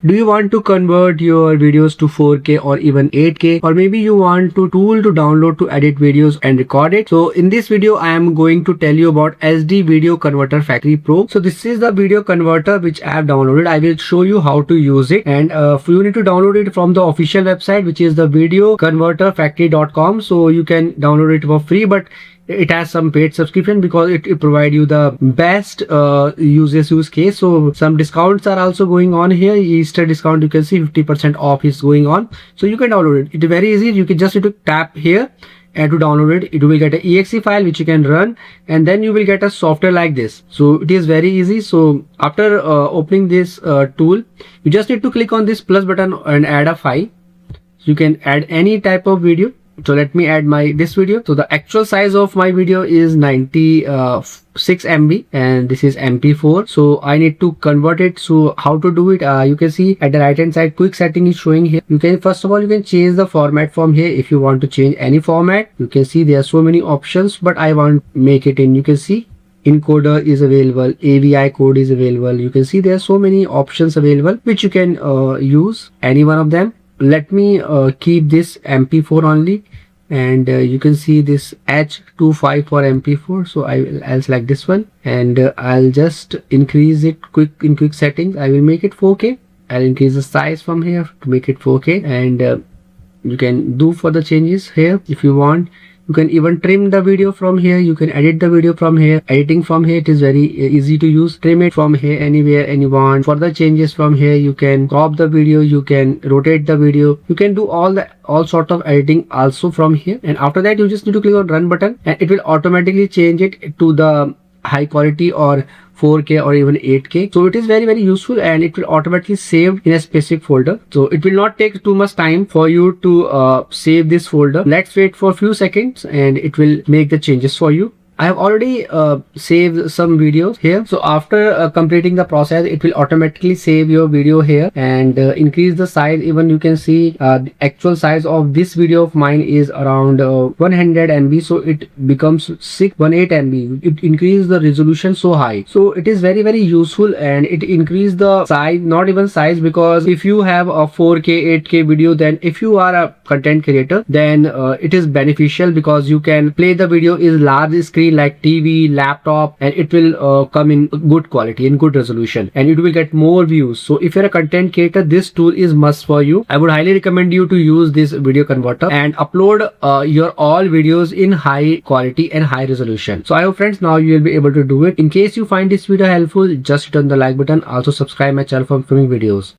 Do you want to convert your videos to 4K or even 8K, or maybe you want to tool to download to edit videos and record it? So in this video I am going to tell you about SD Video Converter Factory Pro. So this is the video converter which I have downloaded. I will show you how to use it, and you need to download it from the official website, which is the videoconverterfactory.com. So you can download it for free, but it has some paid subscription because it provide you the best use case. So some discounts are also going on here. Easter discount, you can see 50% off is going on, so you can download it. It's very easy. You can just need to tap here and to download it. It will get an exe file which you can run, and then you will get a software like this. So it is very easy. So after opening this tool, you just need to click on this plus button and add a file. So you can add any type of video. So let me add this video. So the actual size of my video is 96 MB and this is MP4. So I need to convert it. So how to do it? You can see at the right hand side, quick setting is showing here. You can, first of all, you can change the format from here. If you want to change any format, you can see there are so many options, but I want to make it in, you can see encoder is available, AVI code is available. You can see there are so many options available which you can use any one of them. Let me keep this MP4 only, and you can see this H25 for MP4. So I'll select this one, and I'll just increase it in quick settings. I will make it 4K. I'll increase the size from here to make it 4K, and you can do further changes here if you want. You can even trim the video from here. You can edit the video from here. Editing from here, it is very easy to use. Trim it from here anywhere and you want. Further changes from here, you can crop the video, you can rotate the video, you can do all sort of editing also from here. And after that, you just need to click on run button, and it will automatically change it to the high quality or 4K or even 8K. So it is very useful, and it will automatically save in a specific folder. So it will not take too much time for you to save this folder. Let's wait for a few seconds and it will make the changes for you. I have already saved some videos here. So after completing the process, it will automatically save your video here and increase the size. Even you can see the actual size of this video of mine is around 100 MB. So it becomes 618 MB. It increases the resolution so high. So it is very useful, and it increases the size, not even size, because if you have a 4K, 8K video, then if you are a content creator, then it is beneficial because you can play the video is large screen like TV, laptop, and it will come in good quality, in good resolution, and it will get more views. So if you're a content creator, this tool is must for you. I would highly recommend you to use this video converter and upload your all videos in high quality and high resolution. So I hope, friends, now you will be able to do it. In case you find this video helpful, just hit on the like button. Also subscribe my channel for upcoming videos.